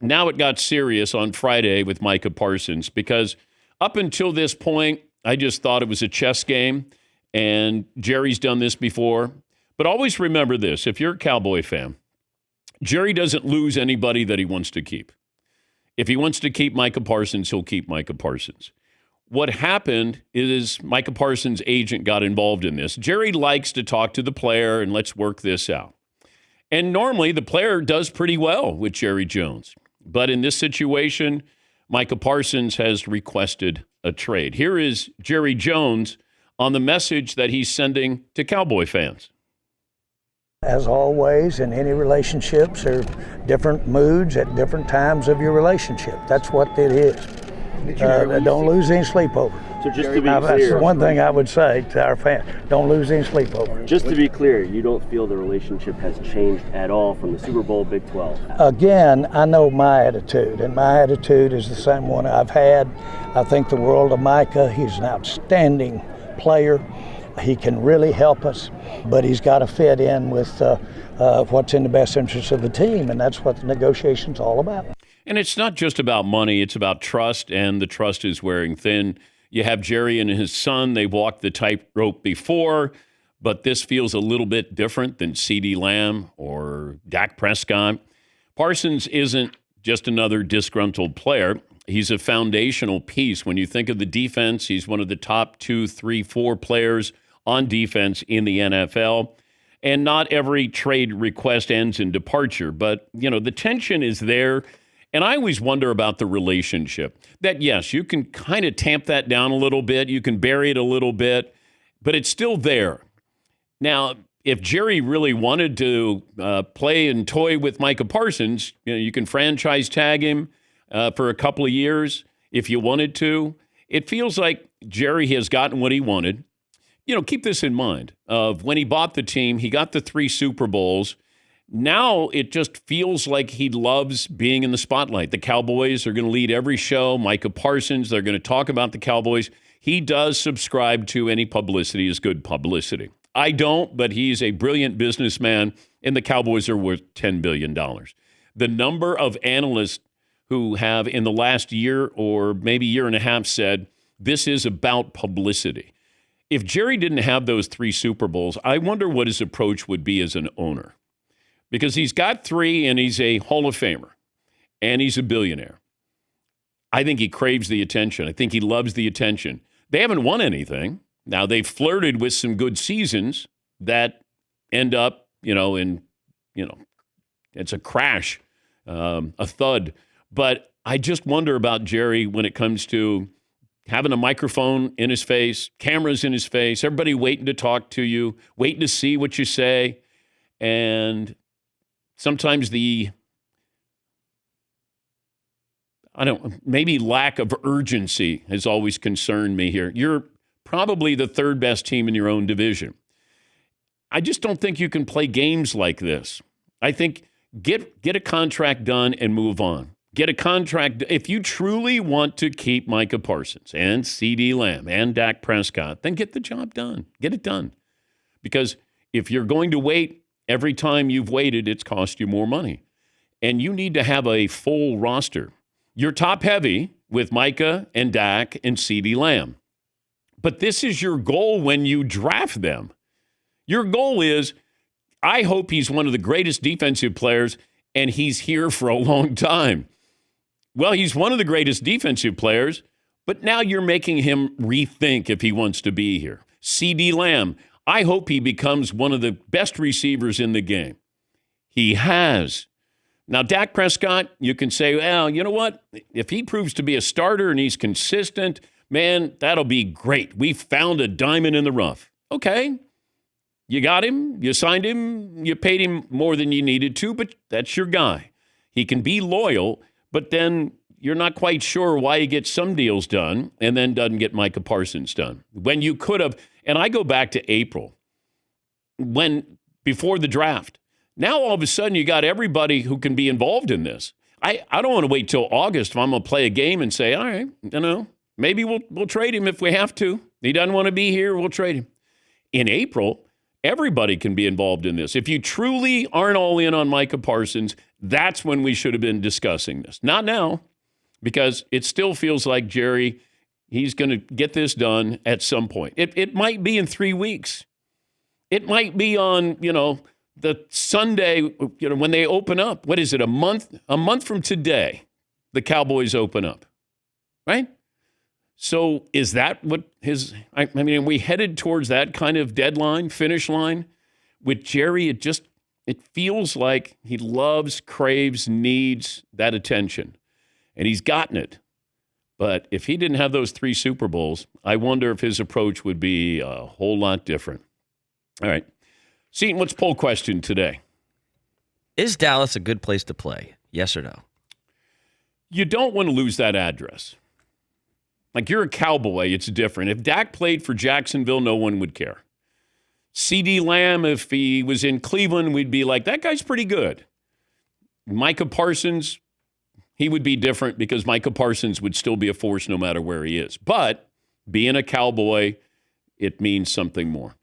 now it got serious on Friday with Micah Parsons, because up until this point, I just thought it was a chess game, and Jerry's done this before. But always remember this, if you're a Cowboy fan, Jerry doesn't lose anybody that he wants to keep. If he wants to keep Micah Parsons, he'll keep Micah Parsons. What happened is Micah Parsons' agent got involved in this. Jerry likes to talk to the player and let's work this out. And normally the player does pretty well with Jerry Jones. But in this situation, Micah Parsons has requested a trade. Here is Jerry Jones on the message that he's sending to Cowboy fans. As always, in any relationships, there are different moods at different times of your relationship. That's what it is. Don't lose any sleep over. So just to be That's clear, one thing I would say to our fans. Don't lose any sleep over. just to be clear, you don't feel the relationship has changed at all from the Super Bowl Big 12? Again, I know my attitude, and my attitude is the same one I've had. I think the world of Micah. He's an outstanding player. He can really help us, but he's got to fit in with what's in the best interest of the team, and that's what the negotiation's all about. And it's not just about money, it's about trust, and the trust is wearing thin. You have Jerry and his son. They walked the tightrope before, but this feels a little bit different than CeeDee Lamb or Dak Prescott. Parsons isn't just another disgruntled player. He's a foundational piece. When you think of the defense, he's one of the top 2, 3, 4 players on defense in the NFL. And not every trade request ends in departure, but, the tension is there. And I always wonder about the relationship. That, yes, you can kind of tamp that down a little bit. You can bury it a little bit, but it's still there. Now, if Jerry really wanted to play and toy with Micah Parsons, you can franchise tag him for a couple of years if you wanted to. It feels like Jerry has gotten what he wanted. Keep this in mind. Of when he bought the team, he got the 3 Super Bowls. Now it just feels like he loves being in the spotlight. The Cowboys are going to lead every show. Micah Parsons, they're going to talk about the Cowboys. He does subscribe to any publicity is good publicity. I don't, but he's a brilliant businessman, and the Cowboys are worth $10 billion. The number of analysts who have in the last year or maybe year and a half said, this is about publicity. If Jerry didn't have those 3 Super Bowls, I wonder what his approach would be as an owner. Because he's got 3 and he's a Hall of Famer and he's a billionaire. I think he craves the attention. I think he loves the attention. They haven't won anything. Now, they've flirted with some good seasons that end up, it's a crash, a thud. But I just wonder about Jerry when it comes to having a microphone in his face, cameras in his face, everybody waiting to talk to you, waiting to see what you say. And sometimes maybe lack of urgency has always concerned me here. You're probably the 3rd best team in your own division. I just don't think you can play games like this. I think get a contract done and move on. Get a contract. If you truly want to keep Micah Parsons and CeeDee Lamb and Dak Prescott, then get the job done. Get it done. Because if you're going to wait, every time you've waited, it's cost you more money. And you need to have a full roster. You're top heavy with Micah and Dak and CeeDee Lamb. But this is your goal when you draft them. Your goal is, I hope he's one of the greatest defensive players and he's here for a long time. Well, he's one of the greatest defensive players, but now you're making him rethink if he wants to be here. CeeDee Lamb, I hope he becomes one of the best receivers in the game. He has. Now, Dak Prescott, you can say, well, you know what? If he proves to be a starter and he's consistent, man, that'll be great. We found a diamond in the rough. Okay. You got him. You signed him. You paid him more than you needed to, but that's your guy. He can be loyal, but then you're not quite sure why he gets some deals done and then doesn't get Micah Parsons done. When you could have, and I go back to April, before the draft. Now all of a sudden you got everybody who can be involved in this. I don't want to wait till August if I'm going to play a game and say, all right, maybe we'll trade him if we have to. He doesn't want to be here, we'll trade him. In April, everybody can be involved in this. If you truly aren't all in on Micah Parsons, That's when we should have been discussing this. Not now, because it still feels like Jerry, he's going to get this done at some point. It might be in 3 weeks. It might be on, the Sunday, when they open up. What is it, a month? A month from today, the Cowboys open up, right? So is that what are we headed towards that kind of deadline, finish line? With Jerry, it feels like he loves, craves, needs that attention. And he's gotten it. But if he didn't have those 3 Super Bowls, I wonder if his approach would be a whole lot different. All right. Seton, what's poll question today? Is Dallas a good place to play? Yes or no? You don't want to lose that address. Like, you're a Cowboy, it's different. If Dak played for Jacksonville, no one would care. CeeDee Lamb, if he was in Cleveland, we'd be like, that guy's pretty good. Micah Parsons, he would be different because Micah Parsons would still be a force no matter where he is. But being a Cowboy, it means something more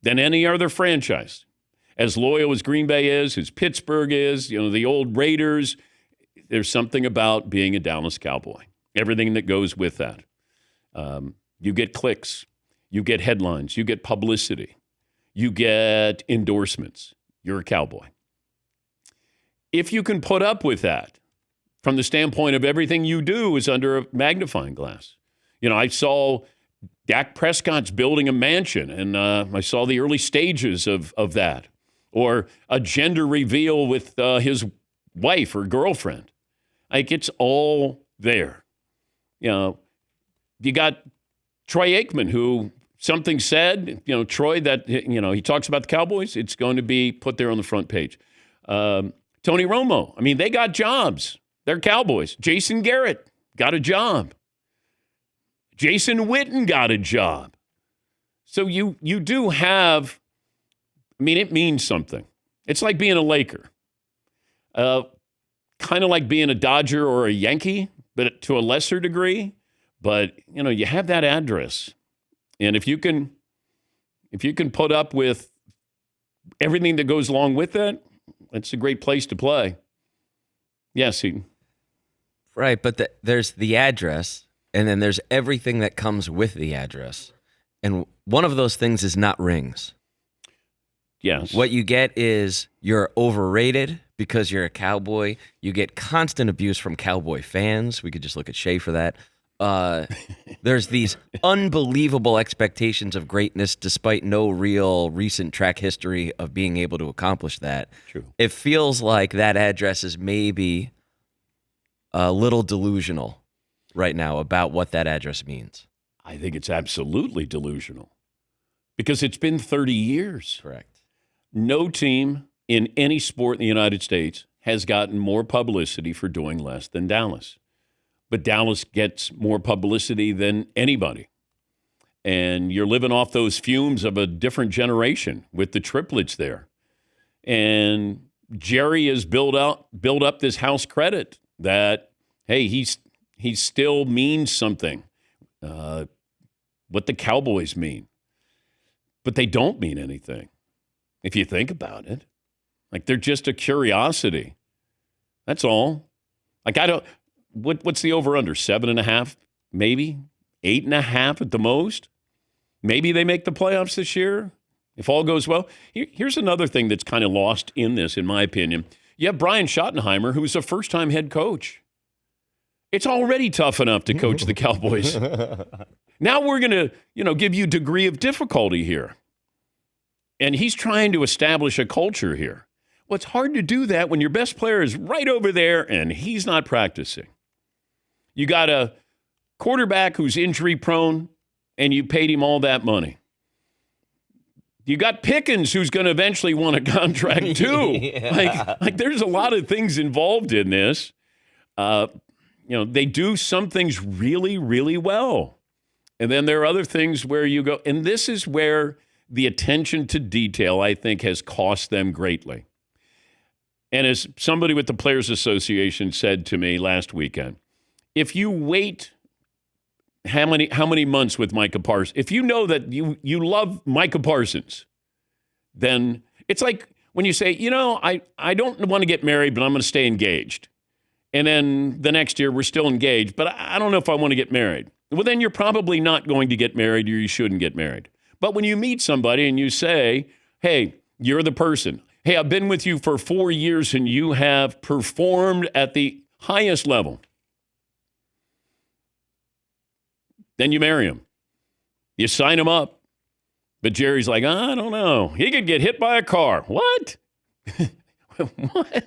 than any other franchise. As loyal as Green Bay is, as Pittsburgh is, the old Raiders, there's something about being a Dallas Cowboy. Everything that goes with that. You get clicks. You get headlines. You get publicity. You get endorsements. You're a Cowboy. If you can put up with that, from the standpoint of everything you do is under a magnifying glass. I saw Dak Prescott's building a mansion, and I saw the early stages of that. Or a gender reveal with his wife or girlfriend. Like, it's all there. You got Troy Aikman, who something said, Troy, that, he talks about the Cowboys. It's going to be put there on the front page. Tony Romo, they got jobs. They're Cowboys. Jason Garrett got a job. Jason Witten got a job. So you do have, it means something. It's like being a Laker. Kind of like being a Dodger or a Yankee, but to a lesser degree. But, you have that address. And if you can put up with everything that goes along with that, it's a great place to play. Yes, Seton. Right, but there's the address, and then there's everything that comes with the address. And one of those things is not rings. Yes. What you get is you're overrated because you're a Cowboy. You get constant abuse from Cowboy fans. We could just look at Shea for that. There's these unbelievable expectations of greatness despite no real recent track history of being able to accomplish that. True. It feels like that address is maybe a little delusional right now about what that address means. I think it's absolutely delusional because it's been 30 years. Correct. No team in any sport in the United States has gotten more publicity for doing less than Dallas. But Dallas gets more publicity than anybody. And you're living off those fumes of a different generation with the triplets there. And Jerry has built up this house credit that, hey, he still means something. What the Cowboys mean. But they don't mean anything, if you think about it. Like, they're just a curiosity. That's all. Like, what's the over-under? 7.5, maybe? 8.5 at the most? Maybe they make the playoffs this year, if all goes well. Here's another thing that's kind of lost in this, in my opinion. You have Brian Schottenheimer, who's a first-time head coach. It's already tough enough to coach the Cowboys. Now we're going to, give you a degree of difficulty here. And he's trying to establish a culture here. Well, it's hard to do that when your best player is right over there and he's not practicing. You got a quarterback who's injury-prone, and you paid him all that money. You got Pickens, who's going to eventually want a contract too. Yeah. Like there's a lot of things involved in this. They do some things really, really well. And then there are other things where you go, and this is where the attention to detail, I think, has cost them greatly. And as somebody with the Players Association said to me last weekend, if you wait how many months with Micah Parsons, if you know that you love Micah Parsons, then it's like when you say, I don't want to get married, but I'm going to stay engaged. And then the next year we're still engaged, but I don't know if I want to get married. Well, then you're probably not going to get married, or you shouldn't get married. But when you meet somebody and you say, hey, you're the person. Hey, I've been with you for 4 years and you have performed at the highest level. Then you marry him. You sign him up. But Jerry's like, I don't know. He could get hit by a car. What? What?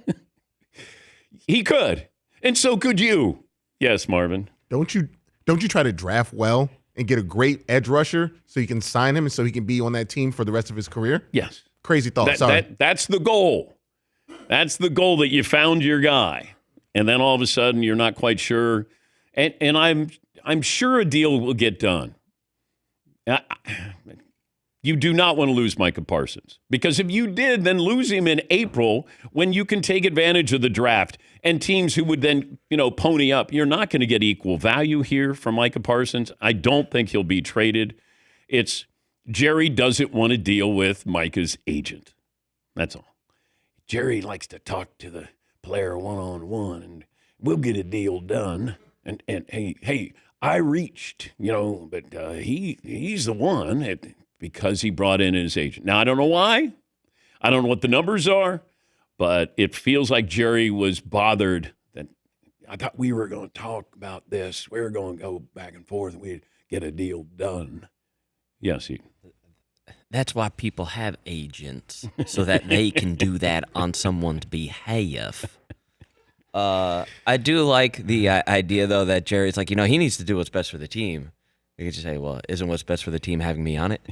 He could. And so could you. Yes, Marvin. Don't you try to draft well and get a great edge rusher so you can sign him and so he can be on that team for the rest of his career? Yes. Crazy thought. Sorry. That's the goal. That's the goal, that you found your guy. And then all of a sudden you're not quite sure. And I'm sure a deal will get done. You do not want to lose Micah Parsons, because if you did, then lose him in April when you can take advantage of the draft and teams who would then, pony up. You're not going to get equal value here from Micah Parsons. I don't think he'll be traded. It's Jerry doesn't want to deal with Micah's agent. That's all. Jerry likes to talk to the player one-on-one, and we'll get a deal done. And hey, I reached, but he's the one because he brought in his agent. Now, I don't know why. I don't know what the numbers are, but it feels like Jerry was bothered that I thought we were going to talk about this. We were going to go back and forth and we'd get a deal done. Yes, That's why people have agents, so that they can do that on someone's behalf. I do like the idea, though, that Jerry's like, he needs to do what's best for the team. You could just say, well, isn't what's best for the team having me on it?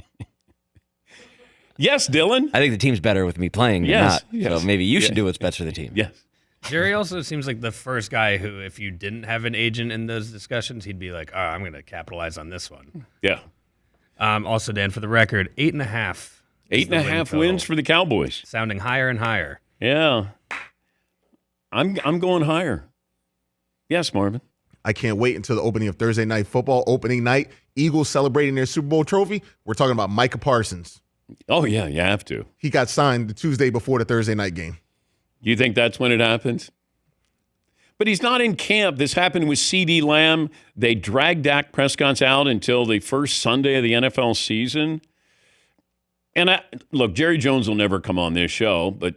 Yes, Dylan. I think the team's better with me playing than Yes, not. yes. So maybe you should do what's best for the team. Yes. Jerry also seems like the first guy who, if you didn't have an agent in those discussions, he'd be like, I'm going to capitalize on this one. Yeah. Also, Dan, for the record, 8.5. 8.5 wins for the Cowboys. Sounding higher and higher. Yeah. I'm going higher. Yes, Marvin. I can't wait until the opening of Thursday Night Football, opening night. Eagles celebrating their Super Bowl trophy. We're talking about Micah Parsons. Oh, yeah, you have to. He got signed the Tuesday before the Thursday night game. You think that's when it happens? But he's not in camp. This happened with C.D. Lamb. They dragged Dak Prescott out until the first Sunday of the NFL season. And look, Jerry Jones will never come on this show, but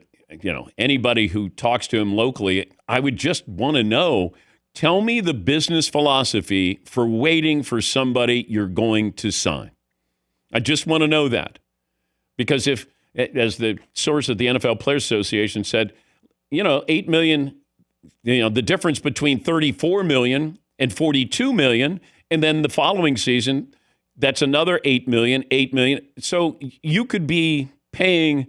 anybody who talks to him locally, I would just want to know, tell me the business philosophy for waiting for somebody you're going to sign. I just want to know that. Because if, as the source at the NFL Players Association said, $8 million, the difference between $34 million and $42 million, and then the following season, that's another $8 million. So you could be paying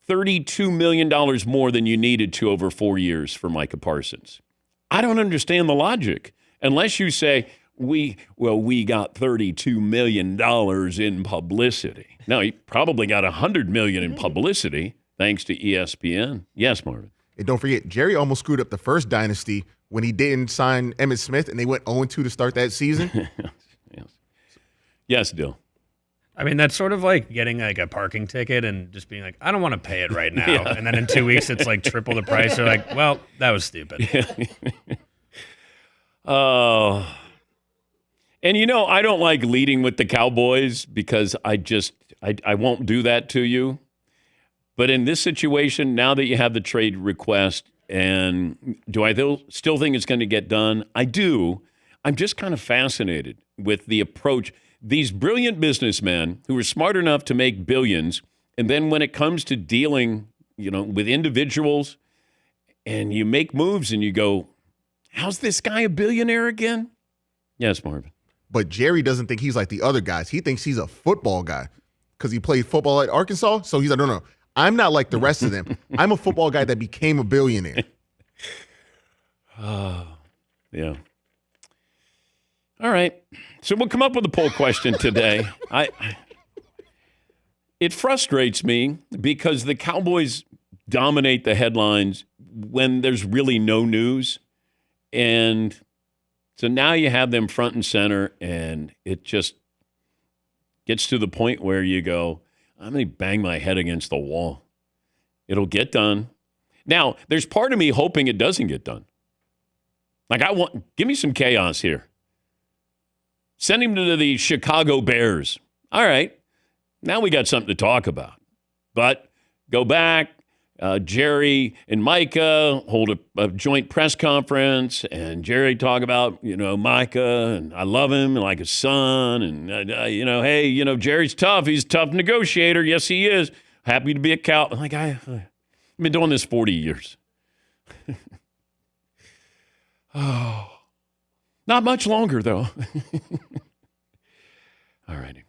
$32 million more than you needed to over 4 years for Micah Parsons. I don't understand the logic unless you say, we got $32 million in publicity. No, he probably got $100 million in publicity thanks to ESPN. Yes, Marvin. And don't forget, Jerry almost screwed up the first dynasty when he didn't sign Emmitt Smith, and they went 0-2 to start that season. Yes, Dill. I mean, that's sort of like getting like a parking ticket and just being like, I don't want to pay it right now. Yeah. And then in 2 weeks, it's like triple the price. They're like, well, that was stupid. Oh. And I don't like leading with the Cowboys because I won't do that to you. But in this situation, now that you have the trade request, and do I still think it's going to get done? I do. I'm just kind of fascinated with the approach. These brilliant businessmen who are smart enough to make billions, and then when it comes to dealing, with individuals, and you make moves and you go, how's this guy a billionaire again? Yes, Marvin. But Jerry doesn't think he's like the other guys. He thinks he's a football guy because he played football at Arkansas. So he's like, no, I'm not like the rest of them. I'm a football guy that became a billionaire. Yeah. All right. So we'll come up with a poll question today. It frustrates me because the Cowboys dominate the headlines when there's really no news. And so now you have them front and center, and it just gets to the point where you go, I'm going to bang my head against the wall. It'll get done. Now, there's part of me hoping it doesn't get done. Like, give me some chaos here. Send him to the Chicago Bears. All right. Now we got something to talk about. But go back. Jerry and Micah hold a joint press conference, and Jerry talk about, Micah, and I love him like a son, and, hey, Jerry's tough. He's a tough negotiator. Yes, he is. Happy to be a cow. Like, I've been doing this 40 years. Oh, not much longer, though. All righty.